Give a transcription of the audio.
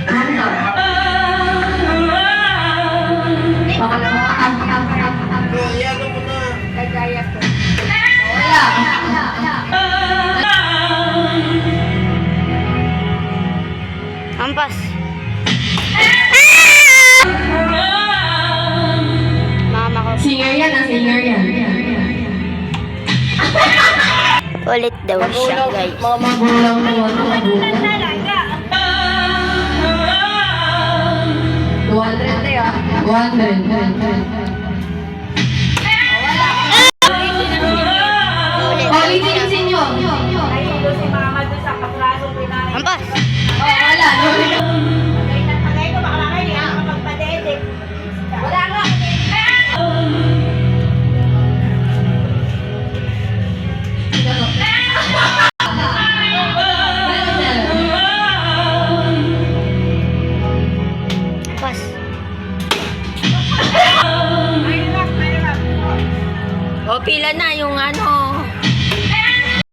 Ano? Ayan mo na. Kagaya ko. Wala. Ampas. Mama ko. Singer yan, singer yan. Ulit daw siya, guys. Mga magulang mo. 200 tayo. 200. Ulitin yung sinyo. Nahilo si mama doon sa kapraso pinay. Ampas. Wala. Tagay ko baka lang hindi ako magpadedek. Wala nga. Ampas. Mahirap. O, pila na yung ano.